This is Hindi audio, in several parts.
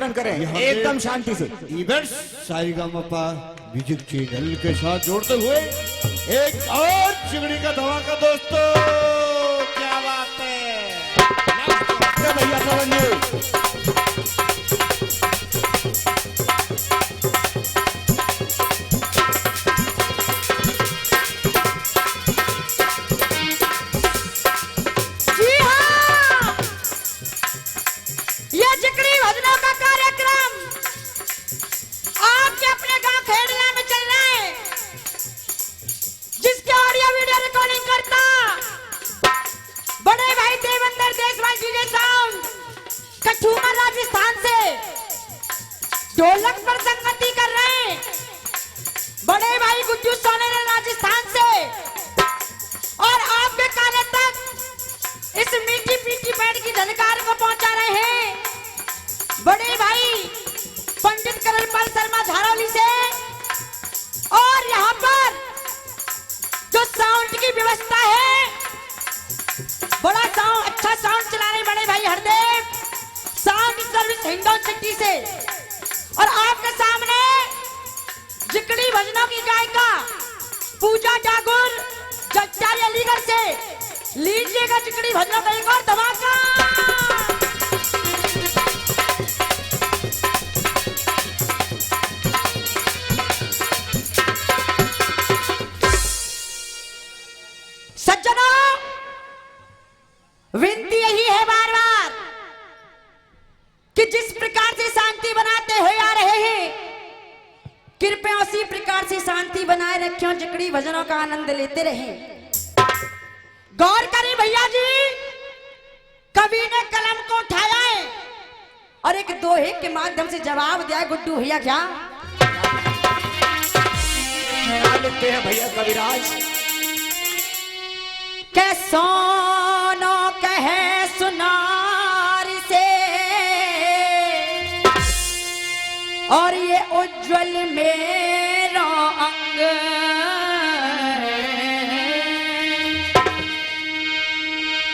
कार्यक्रम करें एकदम शांति से। इवेंट्स सारेगामापा म्यूजिक चैनल के साथ जोड़ते हुए एक और चिमड़ी का धमाका दोस्तों, क्या बात है भैया पवन जी। राजस्थान से ढोलक पर संगति कर रहे हैं बड़े भाई गुड्डू सोनेरे राजस्थान से, और आपके काने तक इस मीठी पीठी पैड की धनकार को पहुंचा रहे हैं बड़े भाई पंडित करणपाल शर्मा धारौली से। और यहाँ पर जो साउंड की व्यवस्था है, बड़ा साउंड अच्छा साउंड चला रहे बड़े भाई Hardev sound service Hindaun city से। और आपके सामने जिकड़ी भजनों की गायिका पूजा ठाकुर जट्टारी अलीगढ़ से लीजिएगा जिकड़ी भजनों का एक और धमाका। सज्जनों, विनती यही है बार बार कि जिस प्रकार से शांति बनाते हुए आ रहे हैं, कृपया उसी प्रकार से शांति बनाए रखें और जिकड़ी भजनों का आनंद लेते रहें। गौर करें भैया जी, कवि ने कलम को उठाया है और एक दोहे के माध्यम से जवाब दिया है। गुड्डू भैया क्या लिखते हैं भैया कविराज? कैसोनो कहे सुनार से और ये उज्जवल मेरा अंग,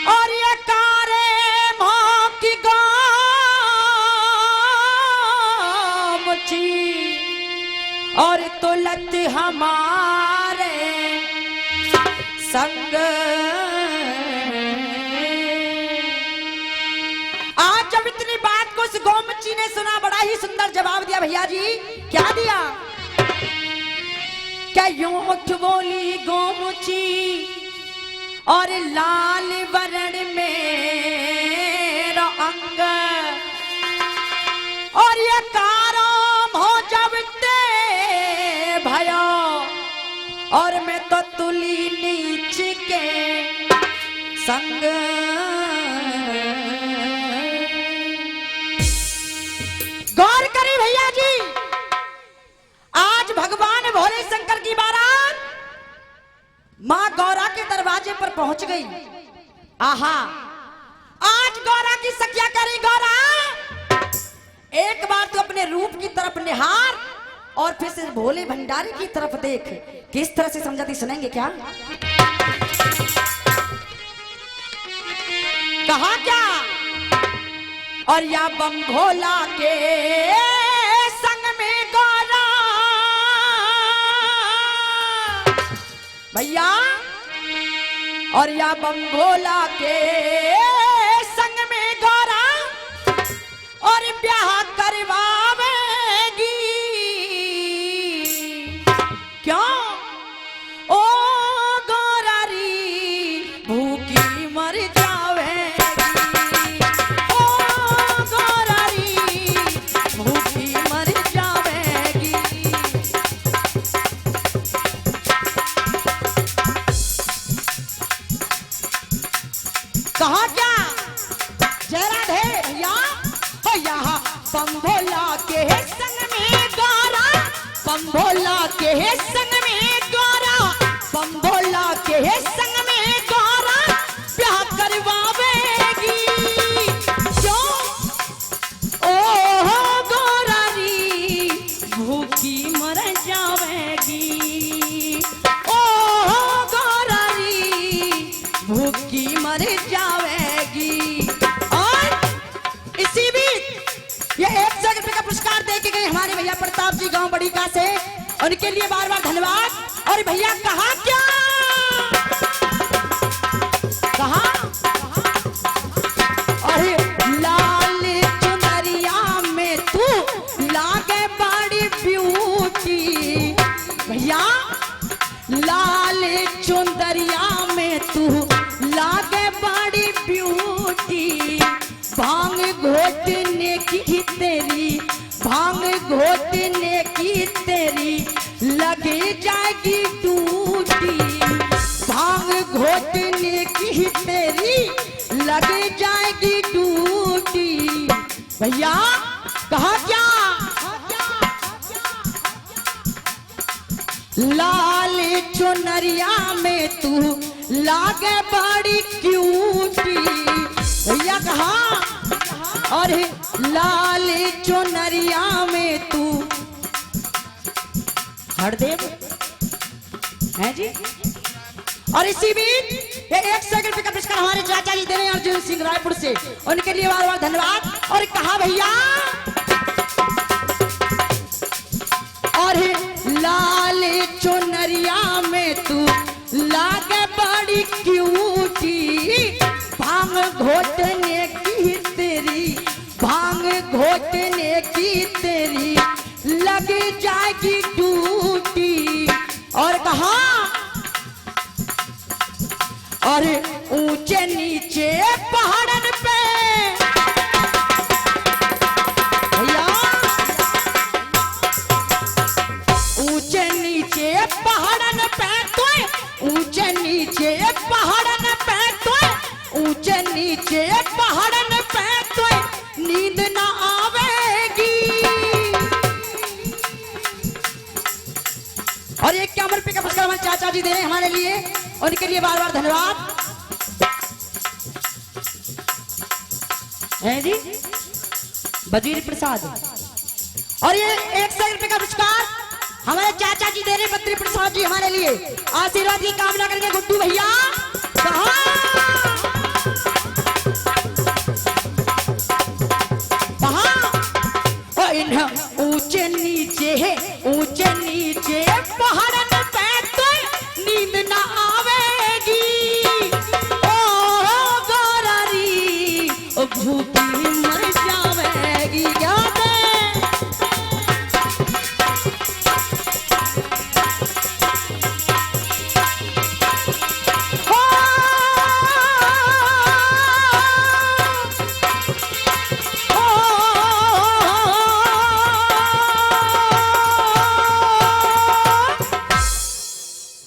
और ये कारे मोह की गामुची और तुलत हमारे संग। आज जब इतनी बात को उस गोमुची ने सुना, बड़ा ही सुंदर जवाब दिया भैया जी। क्या दिया? क्या यूं उठ बोली गोमुची और लाल वर्ण मेरा अंग, और ये काराम हो जब ते भया और मैं तो तुली नीच के संग। गौर करें भैया जी, आज भगवान भोले शंकर की बारात मां गौरा के दरवाजे पर पहुंच गई। आहा, आज गौरा की सख्या करी। गौरा एक बार तो अपने रूप की तरफ निहार और फिर से भोले भंडारी की तरफ देख। किस तरह से समझाती सुनेंगे क्या? कहा क्या? और या बम भोला के संग में गौरा भैया, और या बम भोला के संग में गौरा और ब्याह करवावेगी। क्यों? ओ गौरारी भूखी मर जावेगी, ओ गौरारी भूखी मर जावेगी। कहा क्या? जय राधे भैया। हो यहाँ बम भोला के संग में गौरा, बम भोला के संग में गौरा, बम भोला के संग में गौरा ब्याह करवावेगी। क्यों? ओ गौरारी भूखी मर जावेगी, ओ गौरारी भूखी मर जावेगी। और इसी बीच ये एक सेकंड पुरस्कार दे के गए हमारे भैया प्रताप जी गांव बड़ी का से, उनके लिए बार बार धन्यवाद। और भैया कहा क्या कहा, अरे लाल चुनरिया में तू लागे बड़ी ब्यूटी, भैया लाल चुनरिया में तू लागे बड़ी ब्यूटी, भांग घोटने की तेरी, भांग घोटने की तेरी लगे जाएगी टूटी, भांग घोटने की तेरी लगे जाएगी टूटी। भैया कहा क्या, लाल चुनरिया में तू लागे बड़ी क्यूटी, भैया कहा, अरे लाल चुनरिया में तू हरदेव है जी। और इसी बीच ये 1 सेकंड पे पुरस्कार हमारे चाचा जी दे रहे हैं अर्जुन सिंह रायपुर से, उनके लिए बार बार धन्यवाद। और कहा भैया, अरे लाल चुनरिया में तू लागे बड़ी क्यूटी, भांग घोटने की तेरी, भांग घोटने की तेरी लग जाएगी टूटी। और कहा, अरे ऊंचे नीचे पहाड़न पे भैया, ऊंचे नीचे पहाड़न पे तो, ऊंचे नीचे पहाड़न पे तो, ऊंचे नीचे पहाड़न पे तो नींद ना आवेगी। और एक कैमरे पे का पुरस्कार हमारे चाचा जी दे रहे हैं हमारे लिए, उनके लिए बार बार धन्यवाद है जी वजीर प्रसाद। और ये 1 सेकंड का पुरस्कार हमारे चाचा जी दे रहे बद्री प्रसाद जी हमारे लिए, आशीर्वाद की कामना करेंगे गुड्डू भैया। कहा ऊंचे नीचे है, ऊंचे नीचे पहाड़न पे तो नींद ना आवेगी, ओ गोरारी ओ भूखी मर जावेगी। क्या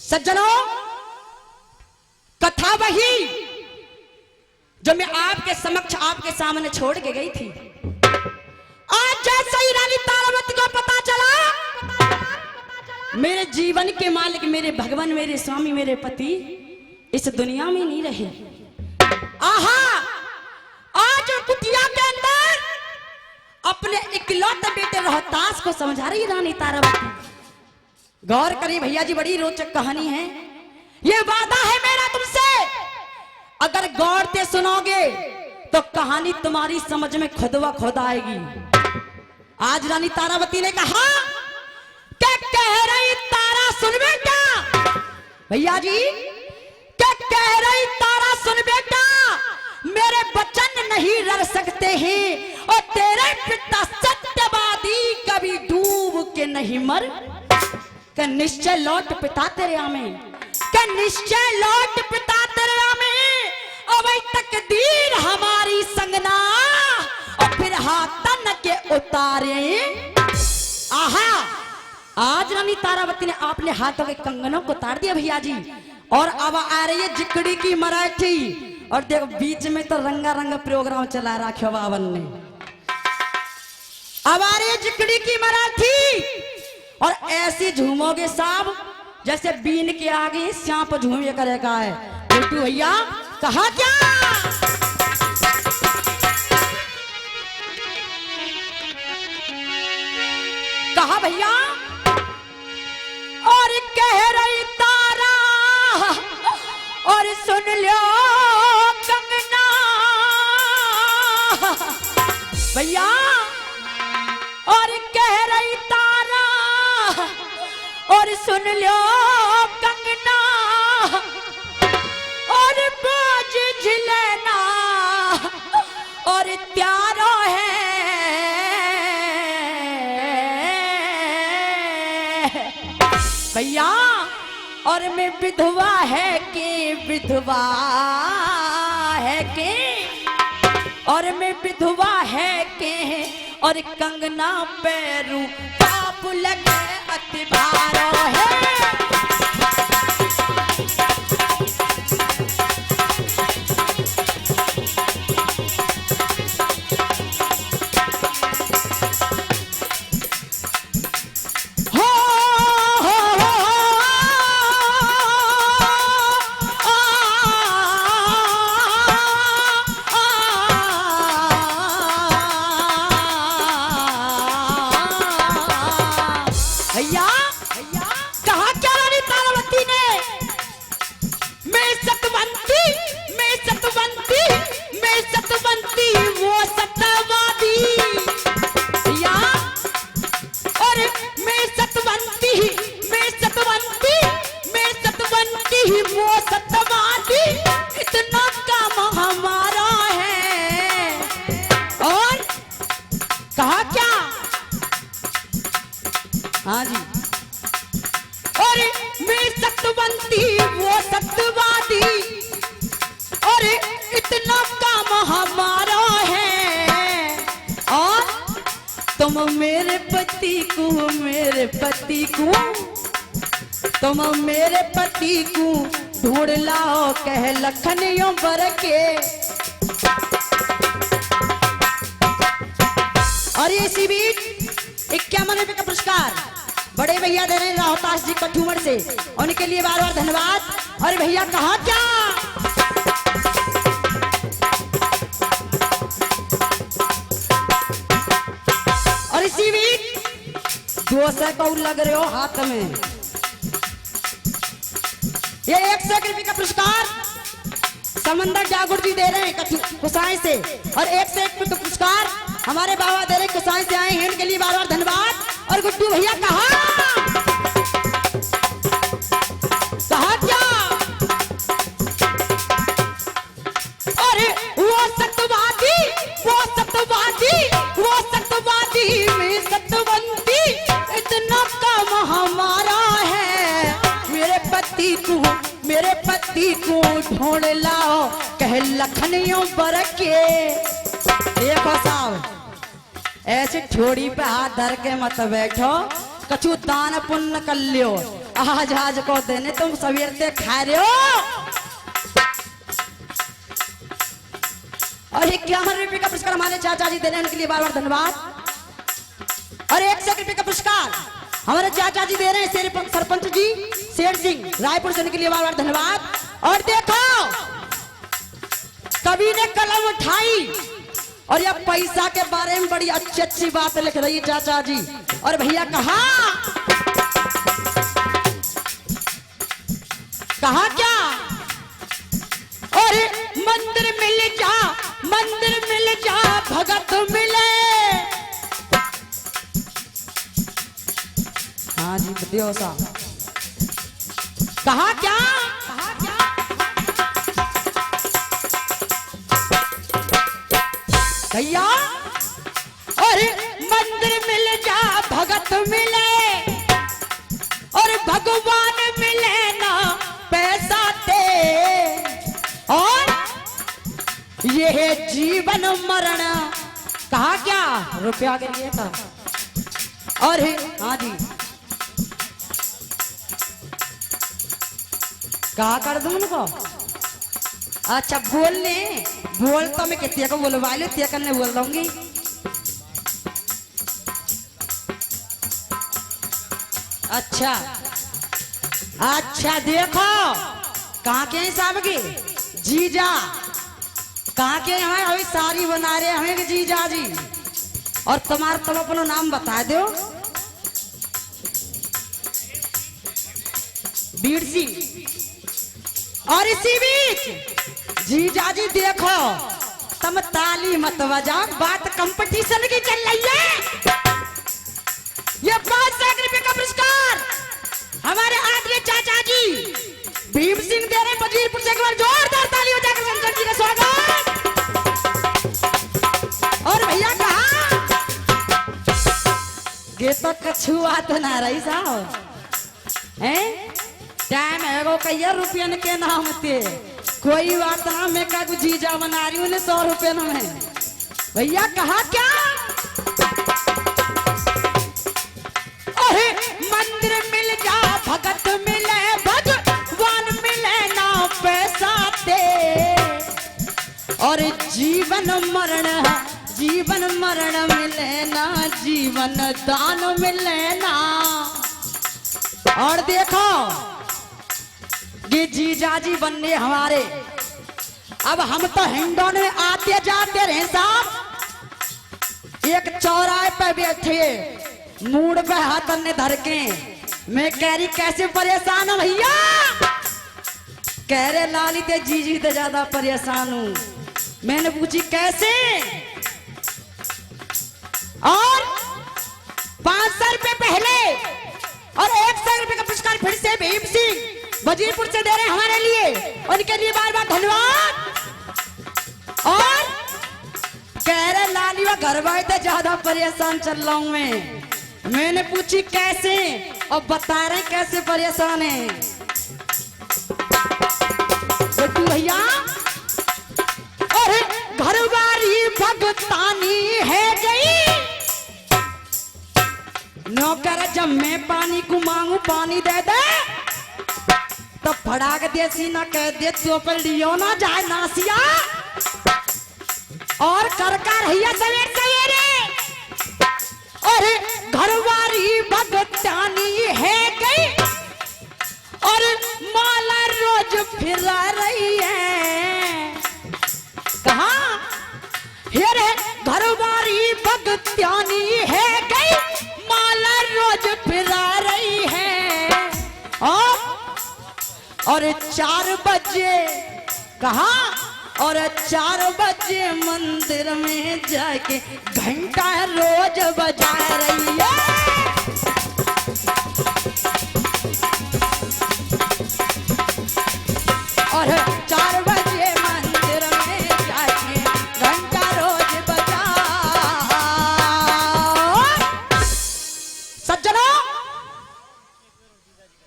सज्जनों, कथा वही जो मैं आपके समक्ष आपके सामने छोड़ के गई थी। आज जैसे ही रानी तारावती को पता चला मेरे जीवन के मालिक, मेरे भगवान, मेरे स्वामी, मेरे पति इस दुनिया में नहीं रहे। आहा, आज कुटिया के अंदर अपने इकलौते बेटे रोहतास को समझा रही रानी तारावती। गौर करिए भैया जी, बड़ी रोचक कहानी है। ये वादा है मेरा तुमसे, अगर गौर से सुनोगे तो कहानी तुम्हारी समझ में खुद व खुद आएगी। आज रानी तारावती ने कहा, क्या कह रही तारा सुन बेटा, भैया जी क्या कह रही तारा सुन बेटा, मेरे वचन नहीं रह सकते हैं और तेरे पिता सत्यवादी कभी डूब के नहीं मर, कि निश्चय लौट पिता तेरे आमे, कि निश्चय लौट पिता तेरे आमे, अभी तकदीर हमारी संगना और फिर हाथन के उतारे। आहा, आज रानी तारावती ने अपने हाथों के कंगनों को उतार दिया भैया जी। और अब आ रही है जिकड़ी की मराठी, और देखो बीच में तो रंगा प्रोग्राम चला रखा बावन ने। अब आ रही है जिकड़ी की मराठी, और ऐसी झूमोगे साहब जैसे बीन के आगे सांप झूमे करेगा है। बिट्टू भैया कहा क्या, कहा भैया, और कह रही तारा और सुन लो कंगना, भैया और सुन लो कंगना और बाज झिलना और त्यारो है भैया और मैं विधवा है के और मैं विधवा है के और कंगना पैरू पाप लगे अति भारो है हाँ जी और मैं सत्यवंती वो सत्यवादी और इतना काम हमारा है और तुम मेरे पति को ढूंढ लाओ कह लखनियों बर के और ये इसी बीच 51 रुपए का पुरस्कार बड़े भैया दे रहे हैं रोहतास जी कठुमर से उनके लिए बार बार धन्यवाद। और भैया कहा क्या और इसी बीच 200 को लग रहे हो हाथ में ये 101 रुपए का पुरस्कार समंदर जागुर जी दे रहे हैं कुसाई से और 101 रुपए का पुरस्कार हमारे बाबा दे रहे कुसाई से आए हैं इनके लिए बार बार धन्यवाद। और गुड्डू भैया कहा क्या अरे वो सत्यवादी में सत्यवंती इतना काम हमारा है मेरे पति को ढूंढ लाओ कह लखनियों बर के। देखो साहब ऐसे ठोड़ी पे हाथ धर के मत बैठो कछु दान पुण्य कर लियो आज को देने तुम सवेर से खा रहे हो। और 51 रुपए का पुरस्कार हमारे चाचा जी दे रहे हैं उनके लिए बार बार धन्यवाद। और 100 रुपए का पुरस्कार हमारे चाचा जी दे रहे हैं सरपंच जी शेर सिंह रायपुर से उनके लिए बार बार धन्यवाद। और देखो कवि ने कलम उठाई और यह पैसा के बारे में बड़ी अच्छी बात लिख रही है चाचा जी। और भैया कहा क्या और मंदिर मिल जा भगत मिले। हाँ जी बताओ साहब कहा क्या भैया और मंदिर मिल जा भगत मिले और भगवान मिले ना पैसा दे और ये जीवन मरण कहा क्या रुपया के लिए था। और हाँ जी कहा कर दूं उनको अच्छा बोल तो मैं कितने को बोलवा लो तिया करने बोल दूंगी। अच्छा देखो कहाँ के हिसाब की जीजा कहाँ के हमें अभी सारी बना रहे हमें कि जीजा जी। और तुम अपना नाम बता दो बीर सिंह। और इसी बीच जीजा जी देखो तुम ताली मत बजा बात कंपटीशन की चल रही है। ये 500 रुपए का पुरस्कार हमारे वजीरपुर से एक बार जोरदार ताली हो जाकर शंकर जी का स्वागत। और भैया कहा ये तो कछुआ तो ना रही साहब हैं, टाइम है वो कई रुपयन के नाम ते कोई बात ना, मैं का जीजा बना रही हूँ 100 रुपये में। भैया कहा क्या, अरे मंदिर मिल जा भगत मिले भगवान मिले ना पैसा दे, और जीवन मरण मिले ना, जीवन दान मिले ना। और देखो ये जीजाजी बनने हमारे, अब हम तो हिंडों में आते जाते रहे साहब, एक चौराहे पे बैठे मूड पे हाथ ने धर के, मैं कह रही कैसे परेशान हूं भैया, कह रहे लाली ते जीजी ते ज्यादा परेशान हूं। मैंने पूछी कैसे, और 500 रुपए पहले और 100 रुपए का पुरस्कार फिर से भीम सिंह वजीरपुर से दे रहे हमारे लिए, उनके लिए बार बार धन्यवाद। और कह रहे लाली वो घर वाले तो ज्यादा परेशान चल रहा हूं मैंने पूछी कैसे, और बता रहे कैसे परेशान है बेटू भैया। अरे घरवारी भगतानी है गई, नौकर जब मैं पानी को मांगू पानी दे दे, तो फड़ाक देसी ना कह दे तो पर लियो ना जाए नासिया, और कर रहिया सवेरे सवेरे। अरे घरवारी भगतानी है गई, और माला रोज फिरा रही है, कहा रे घरवारी भगतानी है गई, माला रोज फिरा रही है। और 4 बजे कहा, और 4 बजे मंदिर में जाके घंटा रोज बजा रही है। और 4 बजे मंदिर में जाके घंटा रोज बजा। सज्जनों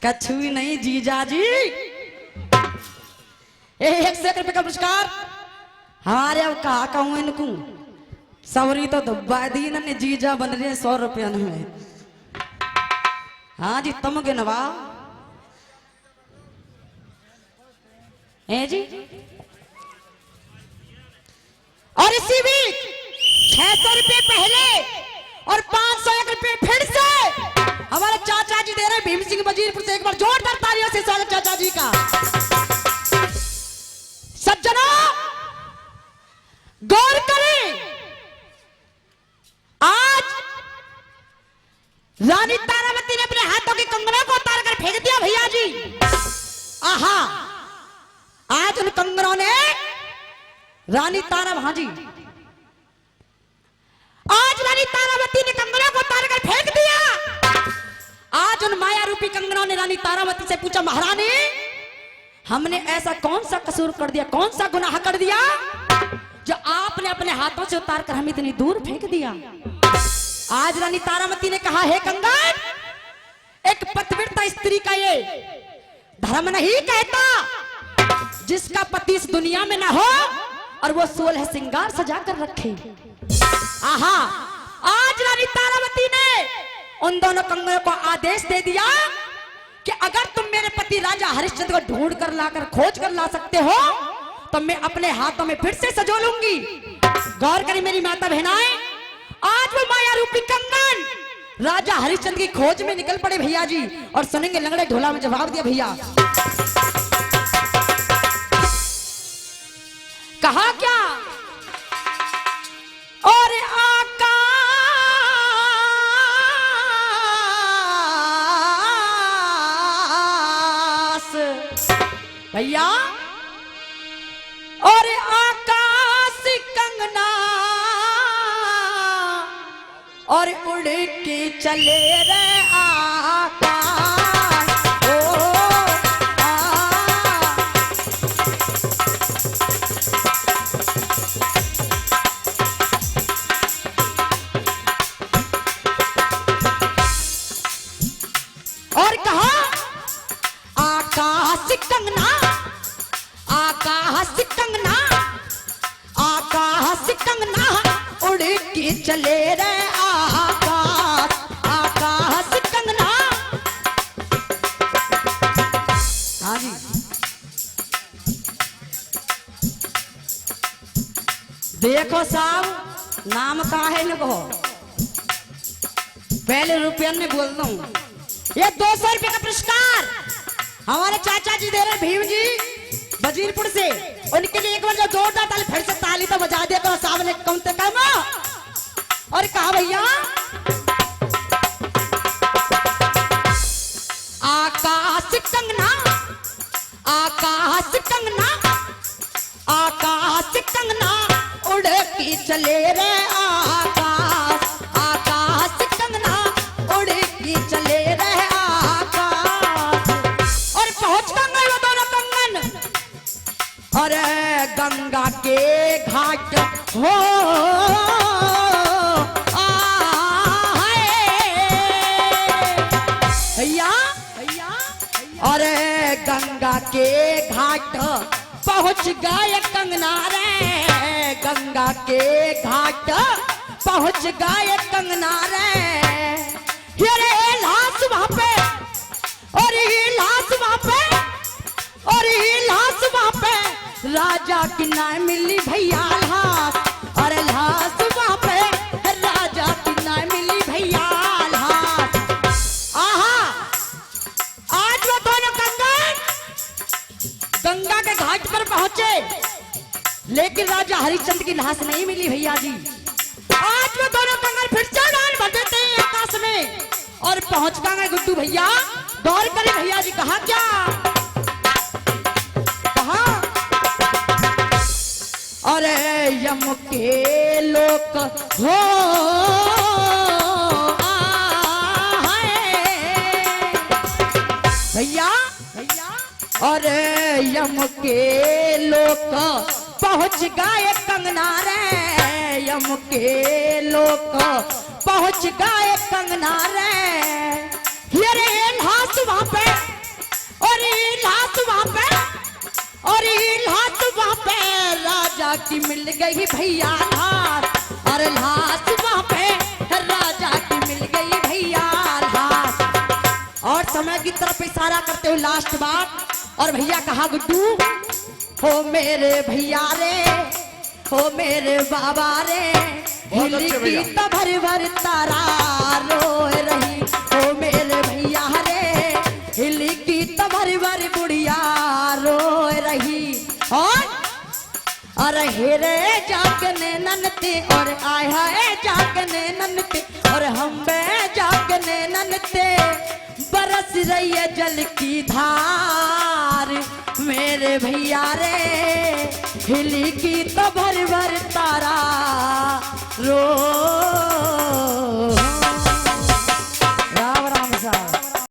कछुई नहीं जीजा जी, 100 रुपए का पुरस्कार हमारे, अब कहा कहूँ इनको सवरी तो धब्बा दी ने जीजा बन रहे 100 रुपया में। हाँ जी तुम गिनवा है जी। और इसी बीच 600 रुपए पहले और 501 रुपए फिर से हमारे चाचा जी दे रहे भीम सिंह वजीरपुर से, एक बार जोरदार तालियों से स्वागत चाचा जी का। सज्जनों गौर करें, आज रानी तारावती ने अपने हाथों के कंगनों को उतार कर फेंक दिया भैया जी। आहा, आज उन कंगनों ने रानी तारावती ने कंगनों को उतार कर फेंक दिया। आज उन माया रूपी कंगनों ने रानी तारावती से पूछा, महारानी हमने ऐसा कौन सा कसूर कर दिया, कौन सा गुनाह कर दिया जो आपने अपने हाथों से उतार कर हमें इतनी दूर फेंक दिया। आज रानी तारावती ने कहा, हे कंगन, एक पतिव्रता स्त्री का ये धर्म नहीं कहता जिसका पति इस दुनिया में ना हो और वो 16 श्रृंगार सजा कर रखे। आहा, आज रानी तारावती ने उन दोनों कंगनों को आदेश दे दिया कि अगर तुम मेरे पति राजा हरिश्चंद्र को ढूंढ कर लाकर खोज कर ला सकते हो तो मैं अपने हाथों में फिर से सजो लूंगी। गौर करी मेरी माता बहनाएं, आज वो माया रूपी कंगन राजा हरिश्चंद्र की खोज में निकल पड़े भैया जी। और सुनेंगे लंगड़े ढोला में जवाब दिया भैया। कहा क्या, और आकाश भैया, और आकाश कंगना और उड़ के चले रे आकाश। ओ कंगना, आकाश कंगना, आकाश कंगना उड़ के चले रे आकाश, आकाश कंगना। हाँ जी, देखो साहब नाम का है न कहो, पहले रुपया में बोल दूं, ये 200 रुपये का पुरस्कार हमारे चाचा जी दे रहे, भीम जी वजीरपुर से, उनके लिए एक बार जो जोरदार ताली, फिर से ताली तो बजा दे करो साहब ने कम से कम। और कहा भैया आकाश कंगना, आकाश कंगना, आकाश कंगना उड़ के चले रे आकाश, आकाश कंगना उड़ के चले रे आकाश। और पहुंच गए वो दोनों कंगन, और गंगा के घाट हो भैया, भैया, और गंगा के घाट पहुंच गए कंगना रे, गंगा के घाट पहुंच गए कंगना रे। ये लाश वहां पे, और ये लाश वहां पे, और ये लाश वहां पे राजा की ना मिली भैया लाश, और लाश वहां पे राजा की ना मिली भैया लाश। आहा, आज वो दोनों कंगन गंगा के घाट पर पहुंचे, लेकिन राजा हरिश्चंद्र की लाश नहीं मिली भैया जी। आज वो दोनों कंगन फिर से उड़ान भर देते हैं आकाश में, और पहुंच गए गुड्डू भैया। गौर करें भैया जी, कहा क्या कहा, अरे यम के लोक हो भैया, भैया, अरे यम के लोक पहुंच गए कंगना रे, यम के लोक पहुंच गए कंगना रे। ये लाश वहां पे, और ये लाश वहां पे, और ये लाश वहां पे राजा की मिल गई भैया लाश, और लाश वहां पे राजा की मिल गई भैया लाश। और समय की तरफ इशारा करते हुए लास्ट बात, और भैया कहा गुड्डू हो मेरे भैया रे, हो मेरे बाबा रे, हिली की तो भर भर तारा रो रही, हो मेरे भैया रे, हिली की तो भर भर बुढ़िया रो रही। और हेरे जागने ननते, और आया है जागने ननते, और हम बे जागने ननते, बरस रही है जल की धार मेरे भैया रे, हिली की तो भर भर तारा रो